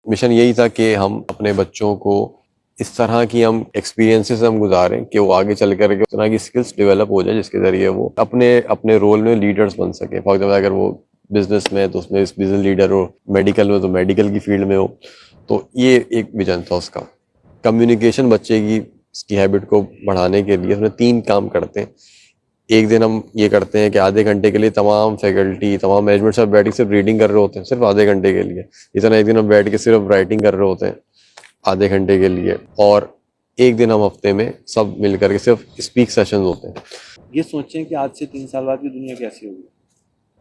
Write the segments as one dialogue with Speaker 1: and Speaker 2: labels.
Speaker 1: Mission यही था कि हम अपने बच्चों को इस तरह की हम एक्सपीरियंसेस हम गुजारें कि वो आगे चल कर के उस तरह की स्किल्स डेवलप हो जाए जिसके ज़रिए वो अपने अपने रोल में लीडर्स बन सके। फॉर एग्जाम्पल अगर वो बिजनेस में है तो उसमें बिजनेस लीडर हो, मेडिकल में तो मेडिकल की फील्ड में हो। तो ये एक विजन था उसका। कम्युनिकेशन बच्चे की इसकी हैबिट को बढ़ाने के लिए उसमें 3 काम करते हैं। एक दिन हम ये करते हैं कि आधे घंटे के लिए तमाम फैकल्टी, तमाम मैनेजमेंट सब बैठ के सिर्फ रीडिंग कर रहे होते हैं, सिर्फ आधे घंटे के लिए। इतना एक दिन हम बैठ के सिर्फ राइटिंग कर रहे होते हैं आधे घंटे के लिए। और एक दिन हम हफ्ते में सब मिल करके सिर्फ स्पीक सेशंस होते हैं।
Speaker 2: ये सोचें कि आज से 3 साल बाद की दुनिया कैसी होगी।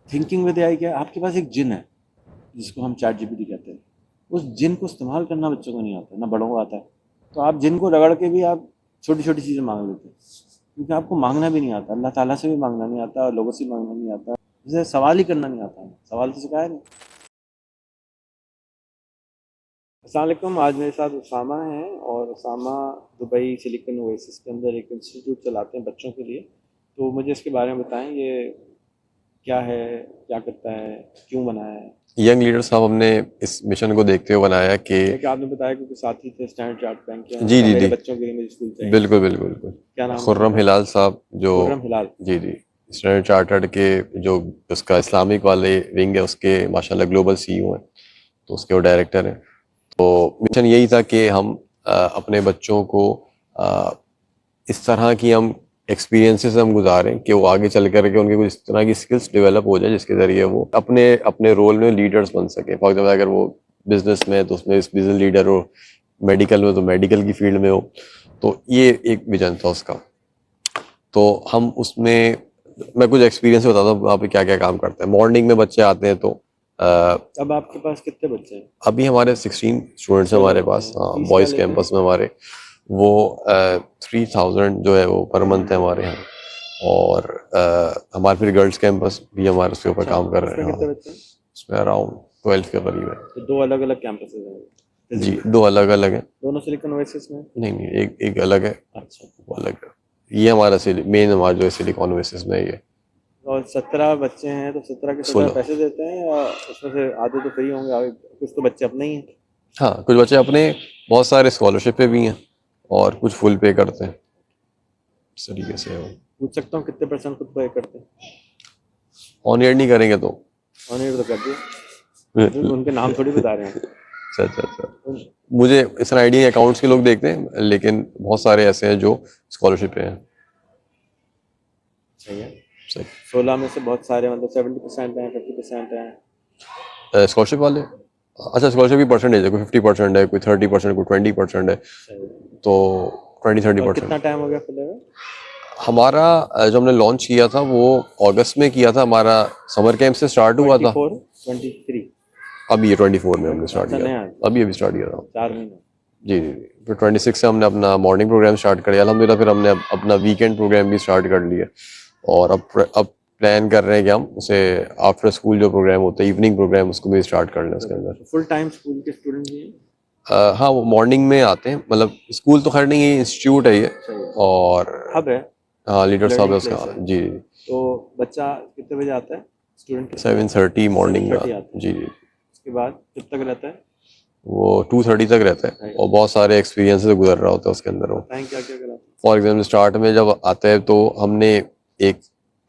Speaker 2: थिंकिंग विद एआई क्या है, आपके पास एक जिन है जिसको हम चैट जीपीटी कहते हैं। उस जिन को इस्तेमाल करना बच्चों को नहीं आता, ना बड़ों को आता है। तो आप जिन को रगड़ के भी आप छोटी छोटी चीज़ें मांग लेते हैं, क्योंकि आपको मांगना भी नहीं आता, अल्लाह ताला से भी मांगना नहीं आता और लोगों से मांगना नहीं आता, जैसे सवाल ही करना नहीं आता। सवाल तो सिखाया नहीं। अस्सलाम वालेकुम, आज मेरे साथ उसामा हैं और उसामा दुबई सिलिकन ओएसिस के अंदर एक इंस्टीट्यूट चलाते हैं बच्चों के लिए। तो मुझे इसके बारे में बताएं, ये क्या है, क्या करता है, क्यों बनाया है।
Speaker 1: यंग लीडर साहब हमने इस मिशन को देखते हुए बनाया कि
Speaker 2: एक आपने बताया क्योंकि साथी थे स्टैंडर्ड चार्ट बैंक के,
Speaker 1: जी जी
Speaker 2: मेरे
Speaker 1: जी
Speaker 2: बच्चों के लिए मुझे स्कूल चाहिए।
Speaker 1: बिल्कुल बिल्कुल बिल्कुल।
Speaker 2: क्या नाम है
Speaker 1: खुर्रम
Speaker 2: उनका?
Speaker 1: हिलाल साहब जो
Speaker 2: खुर्रम हिलाल।
Speaker 1: जी जी स्टैंडर्ड चार्टर्ड के जो उसका इस्लामिक वाले विंग है उसके माशाल्लाह ग्लोबल सीईओ हैं, तो उसके वो डायरेक्टर हैं। तो मिशन यही था कि हम अपने बच्चों को इस तरह की हम एक्सपीरियंसेस हम गुजारें कि वो आगे चल कर के उनके कुछ इस तरह की स्किल्स डेवलप हो जाए जिसके ज़रिए वो अपने अपने रोल में लीडर्स बन सके। फॉर एग्जाम्पल अगर वो बिजनेस में है तो उसमें बिजनेस लीडर हो, मेडिकल में तो मेडिकल की फील्ड में हो। तो ये एक विजन था उसका। तो हम उसमें मैं कुछ एक्सपीरियंस बताता हूँ वहाँ पे क्या क्या काम करते हैं। मॉर्निंग में बच्चे आते हैं तो
Speaker 2: अब आपके पास कितने बच्चे हैं?
Speaker 1: अभी हमारे 16 स्टूडेंट्स हैं हमारे पास,
Speaker 2: फीस क्या
Speaker 1: बॉयज़
Speaker 2: लेते हैं?
Speaker 1: कैंपस में हमारे। वो 3000 जो है वो पर मंथ है हमारे यहाँ। और हमारे फिर गर्ल्स कैंपस भी हमारे उसके ऊपर काम कर रहे
Speaker 2: उसमें कितने
Speaker 1: हैं।
Speaker 2: बच्चे हैं?
Speaker 1: उसमें अराउंड 12 के करीब है।
Speaker 2: तो 2 अलग अलग कैंपसेस हैं
Speaker 1: जी 2 अलग अलग हैं।
Speaker 2: दोनों सिलिकन ओएसिस में?
Speaker 1: नहीं नहीं, एक एक अलग है,
Speaker 2: अच्छा।
Speaker 1: वो अलग है। ये हमारा मेन हमारा जो है सिलिकॉन ओएसिस में ये
Speaker 2: और 17 बच्चे हैं तो 17 के 17
Speaker 1: 16।
Speaker 2: पैसे देते हैं, या उसमें से आधे तो फ्री होंगे, आगे कुछ तो बच्चे अपने ही हैं?
Speaker 1: हाँ कुछ बच्चे अपने, बहुत सारे स्कॉलरशिप पे भी हैं और कुछ फुल पे करते हैं। इस तरीके से है वो।
Speaker 2: पूछ सकता हूँ कितने % खुद पे करते हैं?
Speaker 1: ऑन एयर नहीं करेंगे तो
Speaker 2: ऑन एयर तो कर दिया, उनके नाम थोड़ी बता रहे हैं।
Speaker 1: अच्छा। मुझे इस तरह आइडिया अकाउंट्स के लोग देखते हैं, लेकिन बहुत सारे ऐसे हैं जो स्कॉलरशिप पे हैं।
Speaker 2: सही है।
Speaker 1: सही।
Speaker 2: 16 में से बहुत सारे मतलब 70% हैं, 50% हैं
Speaker 1: स्कॉलरशिप वाले। अच्छा स्कॉलरशिप की परसेंटेज है, कोई 50% है, कोई 30%, कोई 20% है। तो 20-30%।
Speaker 2: कितना टाइम हो गया खुले हुए?
Speaker 1: हमारा जो हमने लॉन्च किया था वो अगस्त में किया था। हमारा समर कैंप से स्टार्ट हुआ था।
Speaker 2: 23
Speaker 1: अभी ये 24 में हमने स्टार्ट
Speaker 2: अच्छा,
Speaker 1: किया
Speaker 2: नया
Speaker 1: था। अभी स्टार्ट किया था
Speaker 2: 4 महीने।
Speaker 1: जी जी जी। फिर 26 से हमने अपना मॉर्निंग प्रोग्राम स्टार्ट कर लिया अल्हम्दुलिल्लाह। फिर हमने अपना वीकेंड प्रोग्राम भी स्टार्ट कर लिया। और अब प्लान कर रहे हैं कि हम उसे आफ्टर स्कूल जो प्रोग्राम होता है, इवनिंग प्रोग्राम, उसको भी स्टार्ट कर लें उसके अंदर।
Speaker 2: फुल टाइम स्कूल के स्टूडेंट भी हैं?
Speaker 1: हाँ वो मॉर्निंग में आते हैं, मतलब स्कूल तो खैर नहीं है, इंस्टीट्यूट है ये। और
Speaker 2: हब है।
Speaker 1: हाँ लीडर साहब है
Speaker 2: Learning
Speaker 1: उसका।
Speaker 2: place है।
Speaker 1: जी
Speaker 2: तो बच्चा कितने बजे आता है स्टूडेंट?
Speaker 1: 7:30 मॉर्निंग में
Speaker 2: 7:30 आता है।
Speaker 1: जी जी।
Speaker 2: उसके बाद कब तक रहता है?
Speaker 1: वो 2:30 तक रहता है और बहुत सारे एक्सपीरियंस से गुजर रहा होता है उसके अंदर वो।
Speaker 2: बताएं क्या क्या कराते हैं?
Speaker 1: फॉर एग्जाम्पल स्टार्ट में जब आता है तो हमने एक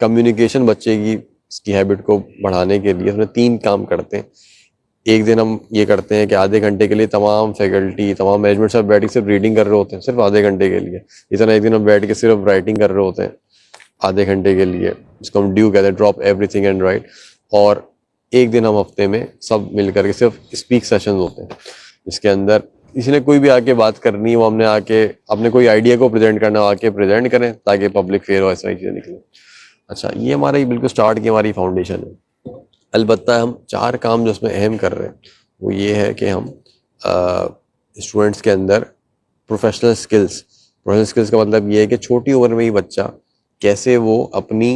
Speaker 1: कम्युनिकेशन बच्चे की इसकी हैबिट को बढ़ाने के लिए उसमें 3 काम करते हैं। एक दिन हम ये करते हैं कि आधे घंटे के लिए तमाम फैकल्टी, तमाम मैनेजमेंट सब बैठ के सिर्फ रीडिंग कर रहे होते हैं, सिर्फ आधे घंटे के लिए। इतना एक दिन हम बैठ के सिर्फ राइटिंग कर रहे होते हैं आधे घंटे के लिए, जिसको हम ड्यू कहते हैं, ड्रॉप एवरीथिंग एंड राइट। और एक दिन हम हफ्ते में सब मिल करके सिर्फ स्पीक सेशन होते हैं, जिसके अंदर किसी ने कोई भी आके बात करनी है, वो हमने आके अपने कोई आइडिया को प्रेजेंट करना, आके प्रेजेंट करें ताकि पब्लिक फेयर हो, ऐसा ही चीज़ें निकले। अच्छा ये हमारा बिल्कुल स्टार्ट की हमारी फाउंडेशन है। अलबत्ता हम 4 काम जो उसमें अहम कर रहे हैं वो ये है कि हम स्टूडेंट्स के अंदर प्रोफेशनल स्किल्स का मतलब ये है कि छोटी उम्र में ही बच्चा कैसे वो अपनी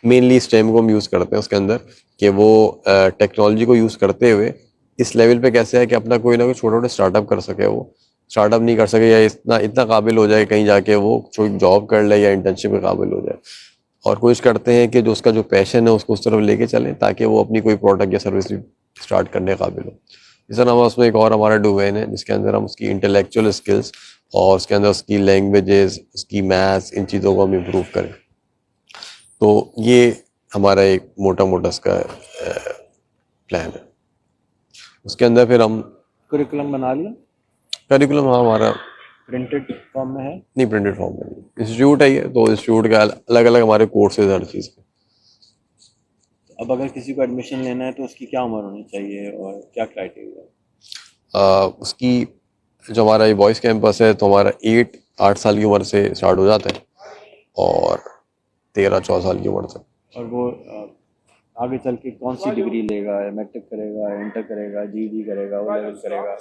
Speaker 1: मेनली स्टेम को हम यूज़ करते हैं उसके अंदर, कि वो टेक्नोलॉजी को यूज़ करते हुए इस लेवल पे कैसे है कि अपना कोई ना कोई छोटा छोटा स्टार्टअप कर सके। वो स्टार्टअप नहीं कर सके या इतना इतना काबिल हो जाए कहीं जाके वो कोई जॉब कर ले या इंटर्नशिप में काबिल हो जाए। और कोशिश करते हैं कि जो उसका जो पैशन है उसको उस तरफ लेके चलें ताकि वो अपनी कोई प्रोडक्ट या सर्विस स्टार्ट करने काबिल हो। इस तरह हम उसमें एक और हमारा डोमेन है जिसके अंदर हम उसकी इंटेलेक्चुअल स्किल्स और उसके अंदर उसकी लैंग्वेजेस, उसकी मैथ्स, इन चीज़ों को हम इम्प्रूव करें। तो ये हमारा एक मोटा मोटा इसका प्लान है। उसके अंदर फिर हम
Speaker 2: करिकुलम बना लिया,
Speaker 1: करिकुलम हमारा
Speaker 2: प्रिंटेड फॉर्म में है?
Speaker 1: नहीं, प्रिंटेड फॉर्म में नहीं, इंस्टीट्यूट है ये, तो इंस्टीट्यूट का अलग अलग हमारे कोर्सेज हर चीज़ के।
Speaker 2: अब अगर किसी को एडमिशन लेना है तो उसकी क्या उम्र होनी चाहिए और क्या क्राइटेरिया है?
Speaker 1: उसकी जो हमारा ये बॉयज़ कैंपस है तो हमारा 8 साल की उम्र से स्टार्ट हो जाता है और 13-14 साल की उम्र तक।
Speaker 2: और वो आगे चल के कौन सी डिग्री लेगा? मैट्रिक करेगा, इंटर करेगा, जीईडी करेगा, ओ लेवल करेगा?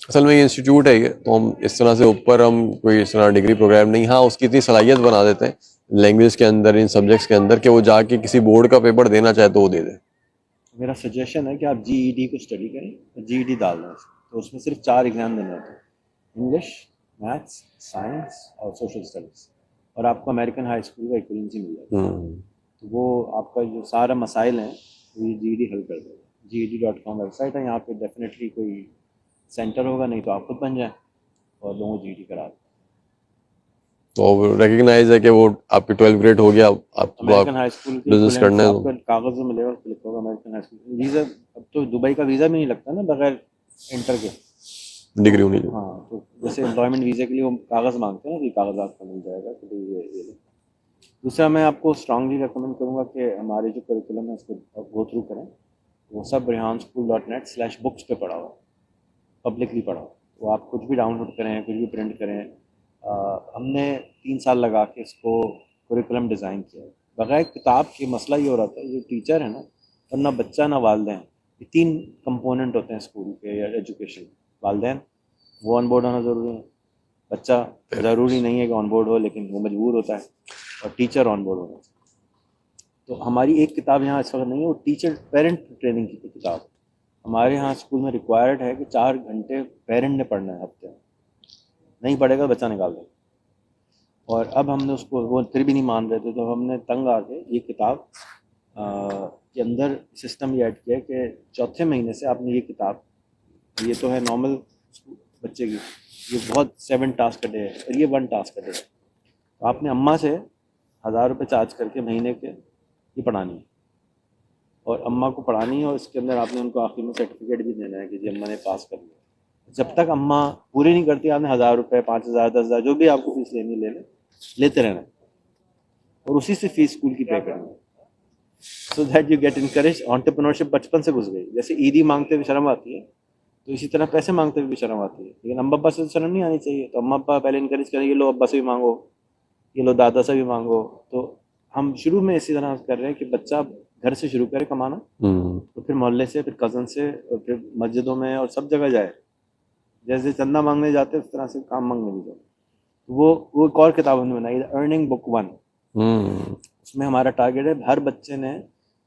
Speaker 1: असल में ये इंस्टीट्यूट है ये, तो हम इस तरह से ऊपर हम कोई इस तरह डिग्री प्रोग्राम नहीं, हाँ उसकी इतनी सलाहियत बना देते हैं लैंग्वेज के अंदर, इन सब्जेक्ट्स के अंदर, कि वो जाके किसी बोर्ड का पेपर देना चाहे तो वो दे दे।
Speaker 2: मेरा सजेशन है कि आप जीईडी को स्टडी करें, जीईडी डाल दें तो उसमें सिर्फ 4 एग्जाम देने होते हैं, इंग्लिश, मैथ्स, साइंस और सोशल स्टडीज़, और आपको अमेरिकन हाई स्कूल का इक्विवेलेंसी मिल जाएगा। तो वो आपका जो सारा मसाइल हैं वो ये जीईडी हल कर देगा। GED.com वेबसाइट है, यहाँ पे डेफिनेटली कोई सेंटर होगा, नहीं तो आप खुद बन जाए और लोगों को जीईडी करा दें।
Speaker 1: तो रिकग्नाइज है कि वो आपकी 12th ग्रेड हो गया, आपको
Speaker 2: अमेरिकन हाई स्कूल के
Speaker 1: बिजनेस
Speaker 2: इक्विवेलेंट
Speaker 1: करना
Speaker 2: से
Speaker 1: है
Speaker 2: आपको कागज़ में मिलेगा, लिखा होगा अमेरिकन हाई स्कूल। वीज़ा, अब तो दुबई का वीज़ा भी नहीं लगता ना बगैर इंटर के।
Speaker 1: डिग्री होनी चाहिए।
Speaker 2: हाँ, तो जैसे एम्प्लॉयमेंट वीज़ा के लिए वो कागज़ मांगते हैं ना, ये कागज़ आपको मिल जाएगा कि भाई ये लो। दूसरा, मैं आपको स्ट्रांगली रिकमेंड करूँगा कि हमारे जो करिकुलम है उसको गो थ्रू करें। वो सब rehanschool.net/books पे पड़ा हुआ है, पब्लिकली पड़ा हुआ है। तो आप कुछ भी डाउनलोड करें, कुछ भी प्रिंट करें। हमने 3 साल लगा के इसको करिकुलम डिज़ाइन किया है। बगैर किताब के मसला ये हो रहा था, जो टीचर है ना, और ना बच्चा ना वालदेन, ये 3 कंपोनेंट होते हैं स्कूल के या एजुकेशन। वालदेन, वो ऑन बोर्ड होना ज़रूरी है। बच्चा ज़रूरी नहीं है कि ऑन बोर्ड हो, लेकिन वो मजबूर होता है। और टीचर ऑन बोर्ड होना चाहिए। तो हमारी एक किताब यहाँ इस वक्त नहीं है, वो टीचर पेरेंट ट्रेनिंग की किताब। हमारे यहाँ स्कूल में रिक्वायर्ड है कि 4 घंटे पेरेंट ने पढ़ना है हफ्ते में। नहीं पढ़ेगा बच्चा निकाल देगा। और अब हमने उसको, वो फिर भी नहीं मान रहे थे, तो हमने तंग आके ये किताब के अंदर सिस्टम ये ऐड किया है कि चौथे महीने से आपने ये किताब, ये तो है नॉर्मल बच्चे की, ये बहुत 7 टास्क का डे है और ये 1 टास्क का डे है। तो आपने अम्मा से 1000 रुपये चार्ज करके महीने के ये पढ़ानी है, और अम्मा को पढ़ानी है, और इसके अंदर आपने उनको आखिर में सर्टिफिकेट भी देना है कि जी अम्मा ने पास कर लिया। जब तक अम्मा पूरी नहीं करती, आपने 1000 रुपये, 5000, 10,000, जो भी आपको फीस लेनी ले लें, लेते रहना है, और उसी से फीस स्कूल की पे करनी है। So that you get encourage. Entrepreneurship बचपन से घुस गई। जैसे ईदी मांगते हुए शर्म आती है, तो इसी तरह पैसे मांगते हुए भी शर्म आती है। लेकिन अम्मा अब्बा से तो शर्म नहीं आनी चाहिए। तो अम्मा अब्बा पहले इनकरेज करें, ये लो अब्बा से भी मांगो, ये लो दादा से भी मांगो। तो हम शुरू में इसी तरह कर रहे हैं कि बच्चा घर से शुरू करे कमाना, तो फिर मोहल्ले से, फिर कज़न से, और फिर मस्जिदों में और सब जगह जाए। जैसे चंदा मांगने जाते उस तरह से काम मांगने भी जाए। वो एक और किताब हमने बनाई, अर्निंग बुक 1। उसमें हमारा टारगेट है हर बच्चे ने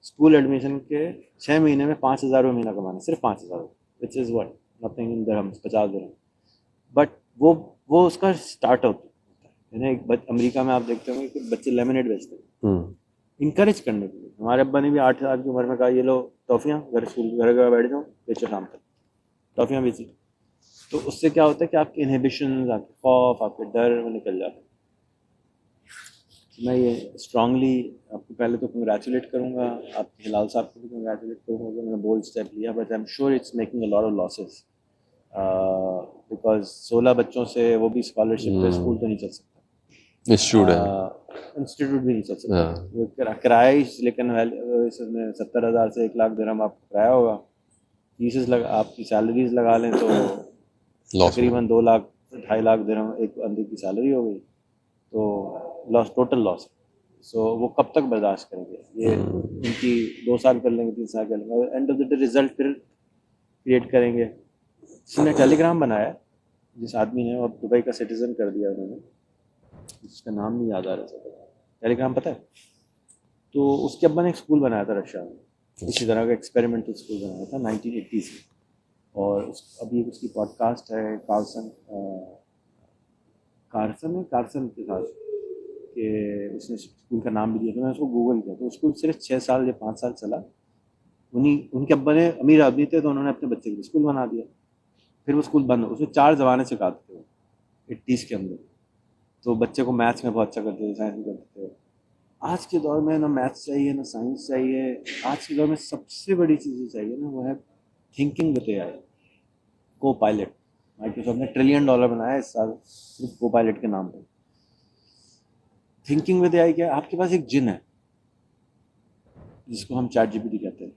Speaker 2: स्कूल एडमिशन के 6 महीने में 5,000 रुपये महीना कमाना, सिर्फ 5,000, which is what, nothing in dirhams, 50 dirham. But वो उसका स्टार्ट होता है। अमेरिका में आप देखते होंगे कि बच्चे लेमिनेट बेचते हैं इनकरेज करने के लिए। हमारे अब्बा ने भी 8 साल की उम्र में कहा, ये लो टॉफ़ियाँ, घर बैठ जाओ, बेचो शाम तक, टॉफ़ियाँ बेची। तो उससे क्या होता है कि आपके इनहिबिशन, आपके खौफ, आपके डर वो निकल जाते हैं। मैं ये स्ट्रांगली आपको पहले तो कंग्रेचुलेट करूँगा, आपके हिलाल साहब को भी कंग्रेचुलेट करूँगा कि उन्होंने बोल्ड स्टेप लिया। But I am sure it's making a lot of losses, because 16 बच्चों से वो भी स्कॉलरशिप पे स्कूल तो नहीं चल सकता, इंस्टीट्यूट भी नहीं चल सकता। किराया ही, लेकिन इसमें 70,000 से 1 लाख दिरहम आपको किराया होगा। फीसेस लगा, आपकी सैलरीज लगा लें तो तकरीबन 2 लाख 2.5 लाख दिरहम एक बंदे की सैलरी हो गई। तो लॉस, टोटल लॉस। सो वो कब तक बर्दाश्त करेंगे? ये इनकी 2 साल कर लेंगे, 3 साल कर लेंगे, end of the day result फिर क्रिएट करेंगे। जिसने टेलीग्राम बनाया, जिस आदमी ने, वो दुबई का सिटीज़न कर दिया उन्होंने, जिसका नाम नहीं याद आ रहा था, टेलीग्राम पता है? तो उसके अब्बा ने एक स्कूल बनाया था रशिया में, इसी तरह का एक्सपेरिमेंटल स्कूल बनाया था 1980s में। और अभी उसकी पॉडकास्ट है कार्सन के साथ, कि उसने स्कूल का नाम भी दिया था। मैंने उसको गूगल किया तो स्कूल सिर्फ 6 साल या 5 साल चला। उनके अब्बा ने अमीर आदमी थे तो उन्होंने अपने बच्चे के लिए स्कूल बना दिया। फिर वो स्कूल बंद, उसमें 4 ज़बानें सिखाते थे वो 80s के अंदर। तो बच्चे को मैथ्स में बहुत अच्छा करते थे, साइंस में करते थे। आज के दौर में ना मैथ्स चाहिए ना साइंस चाहिए। आज के दौर में सबसे बड़ी चीज़ चाहिए ना, वो है थिंकिंग विद एआई। को पायलट, माइक्रोसॉफ्ट ने $1 ट्रिलियन बनाया इस साल सिर्फ को पायलट के नाम पर। थिंकिंग विद एआई क्या है? आपके पास एक जिन है जिसको हम चैट जीपीटी कहते हैं।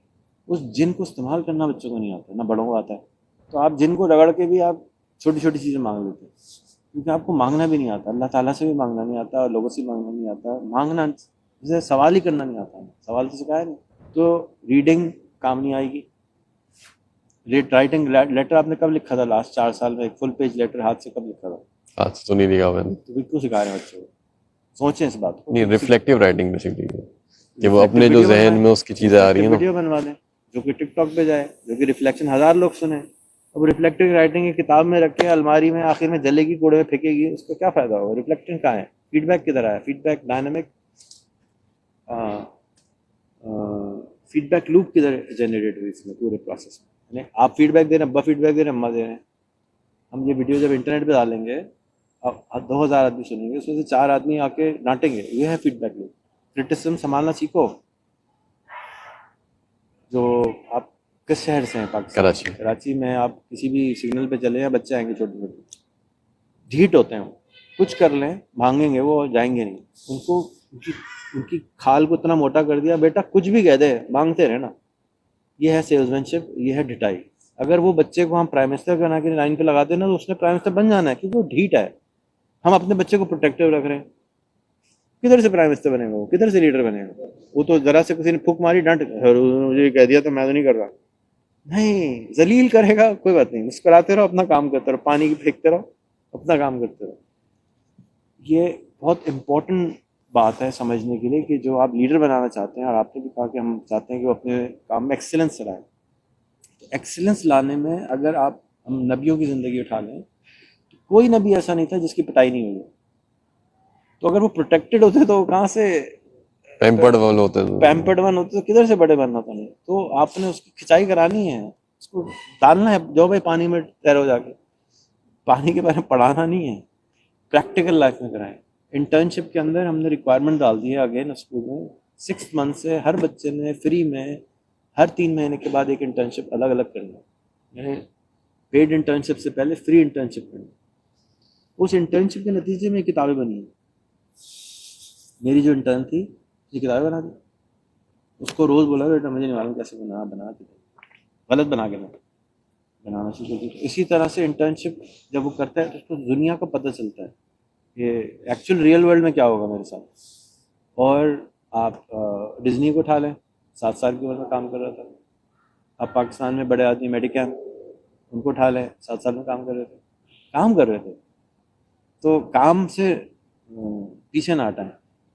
Speaker 2: उस जिन को इस्तेमाल करना बच्चों को नहीं आता, ना बड़ों को आता है। तो आप जिन को रगड़ के भी आप छोटी छोटी चीज़ें मांग लेते हैं, क्योंकि आपको मांगना भी नहीं आता। अल्लाह ताला से भी मांगना नहीं आता, लोगों से मांगना नहीं आता। मांगना जैसे सवाल ही करना नहीं आता, सवाल तो सिखाया नहीं। तो रीडिंग काम नहीं आएगी। राइटिंग लेटर आपने कब लिखा था लास्ट 4 साल में? एक फुल पेज लेटर हाथ से कब लिखा था?
Speaker 1: आज तो नहीं लिखा मैंने।
Speaker 2: तो बिल्कुल सिखा रहे हैं बच्चों को। सोचें इस बात को।
Speaker 1: नहीं, रिफ्लेक्टिव राइटिंग बेसिकली कि वो
Speaker 2: Reflective
Speaker 1: अपने जो
Speaker 2: वीडियो
Speaker 1: जहन
Speaker 2: बनवाएं,
Speaker 1: में उसकी चीजें आ रही हैं ना।
Speaker 2: वीडियो बनवा दें जो कि टिकटॉक पे जाए, जो कि रिफ्लेक्शन 1000 लोग सुने। अब रिफ्लेक्टिव राइटिंग की किताब में रख के अलमारी में आखिर में जलेगी, कूड़े में फेंकेगी, उसका क्या फायदा होगा? रिफ्लेक्टिंग कहाँ है? फीडबैक किधर आया? फीडबैक डायनामिक फीडबैक लूप किधर जनरेट हुई इसमें पूरे प्रोसेस में? आप फीडबैक दे रहे हैं, अब्बा फीडबैक दे रहे हैं, अम्मा दे रहे हैं। हम ये वीडियो जब इंटरनेट पे डालेंगे, अब 2000 आदमी सुनेंगे, उसमें से 4 आदमी आके डांटेंगे। ये है फीडबैक लूप। क्रिटिसिज्म संभालना सीखो। जो आप किस शहर से हैं? पाकिस्तान।
Speaker 1: कराची।
Speaker 2: कराची में आप किसी भी सिग्नल पे चले हैं, बच्चे आएंगे छोटे छोटे, ढीठ होते हैं वो, कुछ कर लें भागेंगे, वो जाएंगे नहीं। उनको उनकी उनकी खाल को इतना मोटा कर दिया, बेटा कुछ भी कह दे मांगते रहे ना। ये है सेल्समैनशिप, ये है ढिठाई। अगर वो बच्चे को हम प्राइम मिनिस्टर बना के लाइन पे लगा देना तो उसने प्राइम मिनिस्टर बन जाना है, क्योंकि वो ढीठ है। हम अपने बच्चे को प्रोटेक्टिव रख रहे हैं। किधर से प्राइम मिनिस्टर बनेगा वो? किधर से लीडर बनेगा वो? तो जरा से किसी ने फूक मारी, डांट, मुझे ये कह दिया तो मैं तो नहीं कर रहा। नहीं, जलील करेगा कोई बात नहीं, मुस्कुराते रहो, अपना काम करते रहो, पानी की फेंकते रहो, अपना काम करते रहो। ये बहुत इम्पोर्टेंट बात है समझने के लिए कि जो आप लीडर बनाना चाहते हैं, और आपने भी कहा कि हम चाहते हैं कि वो अपने काम में एक्सीलेंस लाएं। तो एक्सीलेंस लाने में अगर हम नबियों की ज़िंदगी उठा लें, तो कोई नबी ऐसा नहीं था जिसकी पिटाई नहीं हुई। तो अगर वो प्रोटेक्टेड होते तो कहाँ से
Speaker 1: पैम्पर्ड वन होते हैं।
Speaker 2: पैम्पर्ड वन होते तो किधर से बड़े बनना था? नहीं तो आपने उसकी खिंचाई करानी है, उसको डालना है। जो भाई पानी में तैरो जाके, पानी के बारे में पढ़ाना नहीं है, प्रैक्टिकल लाइफ में कराएं। इंटर्नशिप के अंदर हमने रिक्वायरमेंट डाल दी है अगेन स्कूल में। 6 मंथ से हर बच्चे ने फ्री में हर 3 महीने के बाद एक इंटर्नशिप अलग अलग करना है। यानी पेड इंटर्नशिप से पहले फ्री इंटर्नशिप करना। उस इंटर्नशिप के नतीजे में किताबें बनी हैं। मेरी जो इंटर्न थी, ये किताबें बना दी। उसको रोज़ बोला, बेटा मुझे नहीं मालूम कैसे बना के गलत बना के बनाना शुरू कर दी। इसी तरह से इंटर्नशिप जब वो करता है तो उसको दुनिया का पता चलता है ये एक्चुअल रियल वर्ल्ड में क्या होगा मेरे साथ। और आप डिज्नी को उठा लें, 7 साल की उम्र में काम कर रहा था। आप पाकिस्तान में बड़े आदमी मेडिकैम, उनको उठा लें, 7 साल में काम कर रहे थे। तो काम से पीछे ना हटाएं।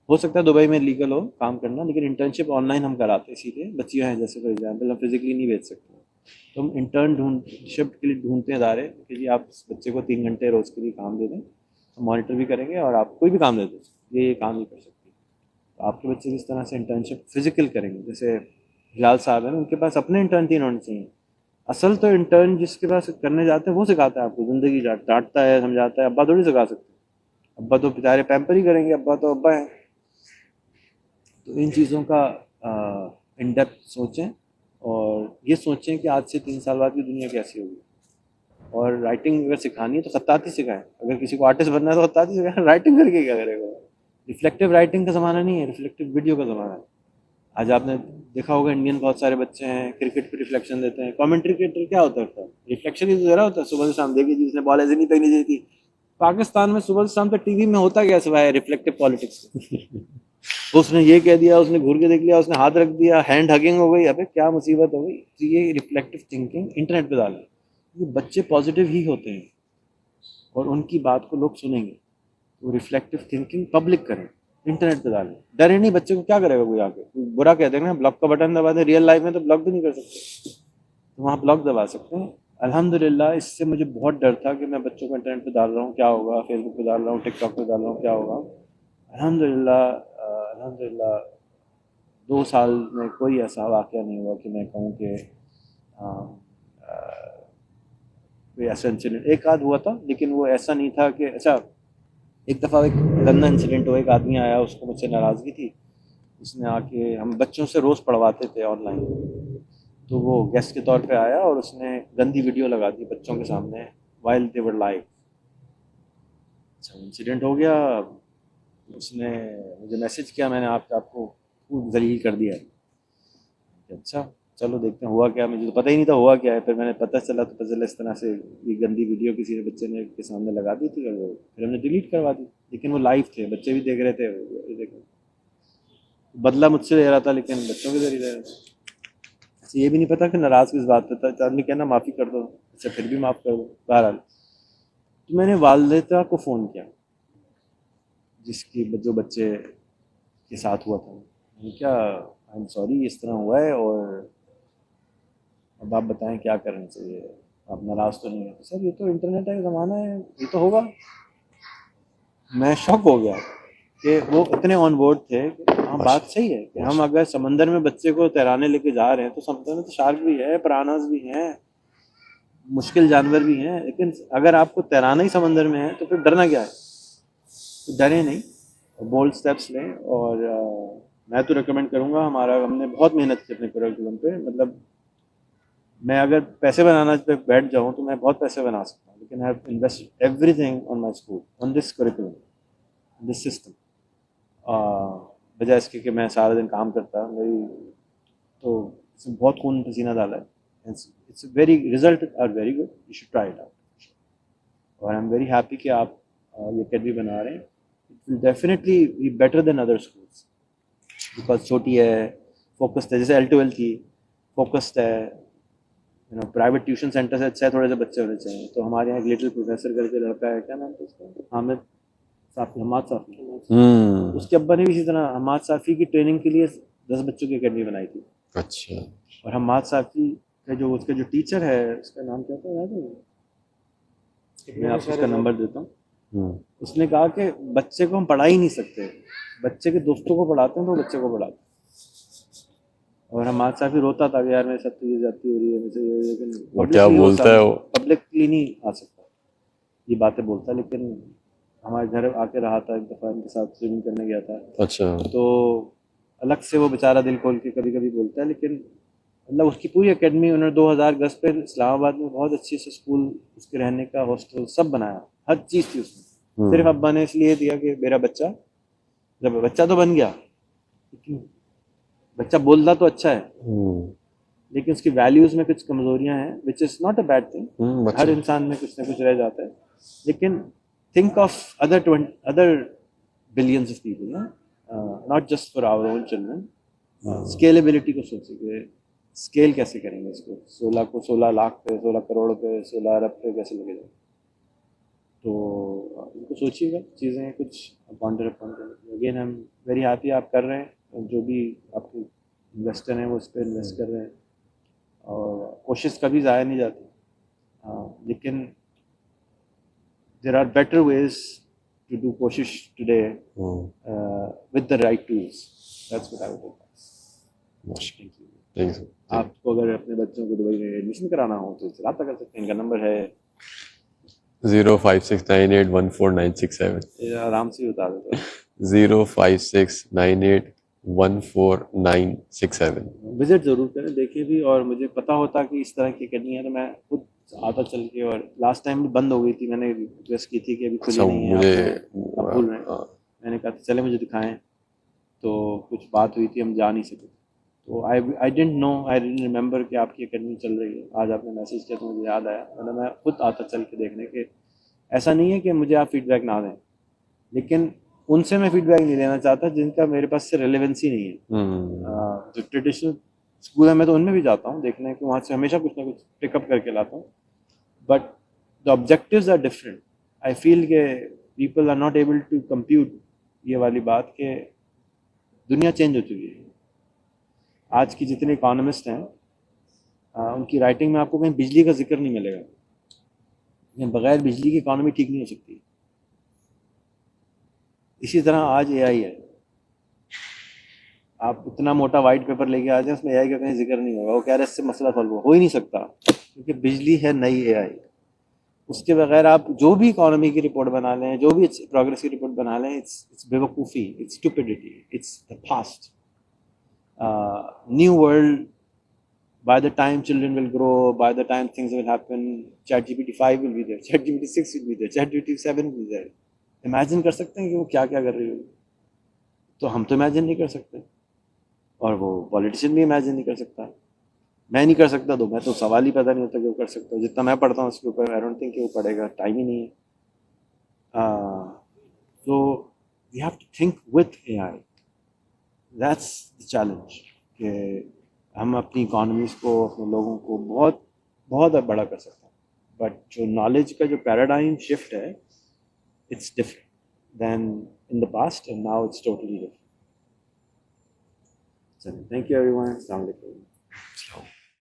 Speaker 2: हो सकता है दुबई में लीगल हो काम करना, लेकिन इंटर्नशिप ऑनलाइन हम कराते हैं सीधे। बच्चियाँ हैं जैसे फॉर एग्जाम्पल, हम फिजिकली नहीं भेज सकते, तो हम इंटर्नशिप के लिए ढूंढते हैं इदारे कि जी आप बच्चे को 3 घंटे रोज़ के लिए काम दे दें, तो मॉनिटर भी करेंगे और आप कोई भी काम दे दो, ये काम नहीं कर सकते। तो आपके बच्चे किस तरह से इंटर्नशिप फिजिकल करेंगे? जैसे बिलाल साहब हैं, उनके पास अपने इंटर्न 3 होने चाहिए। असल तो इंटर्न जिसके पास करने जाते हैं वो सिखाता है आपको ज़िंदगी, डांटता है, समझाता है। अब्बा थोड़ी सिखा सकते, अब्बा तो बेचारे पैम्पर ही करेंगे, अब्बा तो अब्बा हैं। तो इन चीज़ों का इन डेप्थ सोचें, और ये सोचें कि आज से 3 साल बाद की दुनिया कैसी होगी। और राइटिंग अगर सिखानी है तो खत्ताती सिखाएं। अगर किसी को आर्टिस्ट बनना है तो खत्ताती सिखाएं, राइटिंग करके क्या करेगा? रिफ्लेक्टिव राइटिंग का ज़माना नहीं है, रिफ्लेक्टिव वीडियो का ज़माना है। आज आपने देखा होगा इंडियन बहुत सारे बच्चे हैं क्रिकेट पे रिफ्लेक्शन देते हैं। कमेंट्री क्रिकेटर क्या होता है? रिफ्लेक्शन ही तो दे रहा होता है। सुबह से शाम देखिए जी, उसने बॉल ऐसे नहीं फेंकनी चाहिए थी। पाकिस्तान में सुबह से शाम तक टीवी में होता क्या सिवाय रिफ्लेक्टिव पॉलिटिक्स? उसने ये कह दिया, उसने घूर के देख लिया, उसने हाथ रख दिया, हैंड हगिंग हो गई। अबे क्या मुसीबत हो गई? तो ये रिफ्लेक्टिव थिंकिंग इंटरनेट पे डालें। ये बच्चे पॉजिटिव ही होते हैं और उनकी बात को लोग सुनेंगे। तो रिफ्लेक्टिव थिंकिंग पब्लिक करें, इंटरनेट पे डालें। डरे नहीं, बच्चे को क्या करेगा कोई आके? बुरा कह देगा ना, ब्लॉक का बटन दबा दे। रियल लाइफ में तो ब्लॉक भी नहीं कर सकते, तो वहाँ ब्लॉक दबा सकते हैं। अल्हम्दुलिल्लाह इससे मुझे बहुत डर था कि मैं बच्चों को इंटरनेट पे डाल रहा हूँ क्या होगा, फेसबुक पे डाल रहा हूँ, टिकटॉक पे डाल रहा हूँ क्या होगा। अल्हम्दुलिल्लाह अल्हम्दुलिल्लाह 2 साल में कोई ऐसा वाक़या नहीं हुआ कि मैं कहूँ कि कोई ऐसा इंसिडेंट, एक आध हुआ था लेकिन वो ऐसा नहीं था कि अच्छा। एक दफ़ा एक गंदा इंसिडेंट हुआ, एक आदमी आया, उसको मुझसे नाराज़गी थी, उसने आके, हम बच्चों से रोज़ पढ़वाते थे ऑनलाइन, तो वो गेस्ट के तौर पे आया और उसने गंदी वीडियो लगा दी बच्चों के सामने वाइल दे वर लाइव। अच्छा, इंसिडेंट हो गया, उसने मुझे मैसेज किया, मैंने आपको खूब जलील कर दिया है। अच्छा चलो देखते हैं हुआ क्या, मुझे तो पता ही नहीं था हुआ क्या है। फिर मैंने पता चला इस तरह से ये गंदी वीडियो किसी ने बच्चे ने के सामने लगा दी थी और वो फिर हमने डिलीट करवा दी। लेकिन वो लाइव थे, बच्चे भी देख रहे थे, वो भी देख रहे थे। बदला मुझसे ले रहा था लेकिन बच्चों के जरिए ले रहा था। अच्छा, ये भी नहीं पता कि नाराज़ किस बात पे था। तो आदमी कहना माफ़ी कर दो, अच्छा फिर भी माफ़ कर दो। बहरहाल तो मैंने वालिदा को फ़ोन किया जिसकी जो बच्चे के साथ हुआ था। मैंने क्या, आई एम सॉरी, इस तरह हुआ है और अब आप बताएं क्या करना चाहिए, आप नाराज़ तो नहीं है? तो सर ये तो इंटरनेट का ज़माना है, ये तो होगा। मैं शॉक हो गया कि वो इतने ऑन बोर्ड थे कि हाँ बात सही है कि हम अगर समंदर में बच्चे को तैराने लेके जा रहे हैं तो समंदर में तो शार्क भी है, पिरानास भी हैं, मुश्किल जानवर भी हैं, लेकिन अगर आपको तैराना ही समंदर में है तो फिर डरना क्या है? तो डरे नहीं, बोल्ड स्टेप्स लें। और मैं तो रिकमेंड करूँगा, हमने बहुत मेहनत की अपने करिकुलम पे। मतलब मैं अगर पैसे बनाना पे बैठ जाऊँ तो मैं बहुत पैसे बना सकता हूँ, लेकिन I have invested everything on my school, on this curriculum, this system, बजाय इसके कि मैं सारा दिन काम करता मेरी, तो इसमें बहुत खून पसीना डाला है। It's very, result are very good, you should try it out. और आई एम वेरी हैप्पी कि आप ये अकेडमी बना रहे हैं। It will definitely be better than other schools, because छोटी है, फोकस्ड है, जैसे L12 थी, फोकस्ड है। प्राइवेट ट्यूशन सेंटर से अच्छा है थोड़े से बच्चे होने चाहिए। तो हमारे यहाँ एक लिटिल प्रोफेसर करके लड़का है, क्या नाम था उसका, हामिद साफ़ी, हमाद साफ़ी। उसके अब्बा ने भी इसी तरह हमाद साफ़ी की ट्रेनिंग के लिए 10 बच्चों की अकेडमी बनाई थी।
Speaker 1: अच्छा।
Speaker 2: और हमाद साफ़ी का जो उसका जो टीचर है, उसका नाम क्या था याद है? मैं आपको उसका नंबर देता हूँ। उसने कहा कि बच्चे को हम पढ़ा ही नहीं सकते, बच्चे के दोस्तों को पढ़ाते हैं तो बच्चे को पढ़ाते हैं। और हमाद साफ़ी रोता था कि यार मेरे साथ तो ये जाती हो रही है, मुझे ये, लेकिन
Speaker 1: वो क्या बोलता है वो?
Speaker 2: पब्लिकली नहीं आ सकता, ये बातें बोलता। लेकिन हमारे घर आके रहा था, एक दफ़ा इनके साथ स्विमिंग करने गया था।
Speaker 1: अच्छा।
Speaker 2: तो अलग से वो बेचारा दिल खोल के कभी कभी बोलता है। लेकिन मतलब उसकी पूरी एकेडमी उन्होंने 2000 गज पे इस्लामाबाद में बहुत अच्छे से स्कूल, उसके रहने का हॉस्टल सब बनाया, हर चीज़ थी उसमें। सिर्फ अब्बा ने इसलिए दिया कि मेरा बच्चा, जब बच्चा तो बन गया, लेकिन बच्चा बोलता तो अच्छा है, लेकिन उसकी वैल्यूज़ में कुछ कमज़ोरियाँ हैं, which is not a bad thing. हर इंसान में कुछ ना कुछ रह जाता है। लेकिन think of other billions of people, not just for our own children. Scalability को सोचिए कि स्केल कैसे करेंगे इसको, 16 को 16 लाख पे, 16 करोड़ पे, 16 अरब पे कैसे लगे जाए। तो इनको सोचिएगा चीज़ें कुछ pointer again. I am very happy आप कर रहे हैं, जो भी आपके इन्वेस्टर हैं वो उस पर इन्वेस्ट कर रहे हैं, और कोशिश कभी ज़ाया नहीं जाती। लेकिन there are better ways to do कोशिश today with the right tools. That's what I would advice. Thank you. आपको अगर अपने बच्चों को दुबई में एडमिशन कराना हो तो इससे रब्ता कर सकते हैं। इनका नंबर है
Speaker 1: 0569814967।
Speaker 2: आराम से बता देता हूँ,
Speaker 1: 0569814967।
Speaker 2: विजिट ज़रूर करें, देखिए भी। और मुझे पता होता कि इस तरह की अकेडमी है तो मैं खुद आता चल के। और लास्ट टाइम भी बंद हो गई थी, मैंने रिक्वेस्ट की थी कि अभी खुली नहीं है, आप भूल रहे हैं। मैंने कहा चले मुझे दिखाएं, तो कुछ बात हुई थी, हम जा नहीं सके। तो आई डेंट नो, आई डेंट रिमेंबर कि आपकी अकेडमी चल रही है। आज आपने मैसेज किया तो मुझे याद आया, मतलब मैं खुद आता चल के देखने के। ऐसा नहीं है कि मुझे आप फीडबैक ना दें, लेकिन उनसे मैं फीडबैक नहीं लेना चाहता जिनका मेरे पास से रेलेवेंसी नहीं है। जो ट्रेडिशनल स्कूल है मैं तो उनमें भी जाता हूँ देखने कि वहाँ से हमेशा कुछ ना कुछ पिकअप करके लाता हूँ, but the objectives are different. I feel के people are not able to compute ये वाली बात कि दुनिया चेंज हो चुकी है। आज की जितने इकोनॉमिस्ट हैं, उनकी राइटिंग में आपको कहीं बिजली का जिक्र नहीं मिलेगा, लेकिन बगैर बिजली की इकोनॉमी ठीक नहीं हो सकती। इसी तरह आज AI है, आप इतना मोटा वाइट पेपर लेके आ जाए, उसमें एआई का कहीं जिक्र नहीं होगा। वो कह रहे इससे मसला सॉल्व हो ही नहीं सकता, क्योंकि बिजली है नई एआई। उसके बगैर आप जो भी इकोनॉमी की रिपोर्ट बना लें, जो भी प्रोग्रेस की रिपोर्ट बना लें, इट्स बेवकूफ़ी, it's stupidity, it's the past. New world, by the time children will grow, by the time things will happen, ChatGPT 5 will be there, ChatGPT 6 will be there, ChatGPT 7 will be there. Imagine कर सकते हैं कि वो क्या क्या कर रही होगी? तो हम तो इमेजिन नहीं कर सकते, और वो पॉलिटिशियन भी इमेजिन नहीं कर सकता। मैं नहीं कर सकता तो मैं तो सवाल ही पैदा नहीं होता कि वो कर सकता है। जितना मैं पढ़ता हूँ उसके ऊपर, आई डोंट थिंक कि वो पढ़ेगा, टाइम ही नहीं है। तो we have to think with AI, that's the challenge, कि हम अपनी इकोनॉमीज़ को, अपने लोगों को बहुत बहुत बड़ा कर सकते हैं। बट जो नॉलेज का जो पैराडाइम शिफ्ट है, it's different than in the past, and now it's totally different. Thank you everyone, अस्सलाम वालेकुम।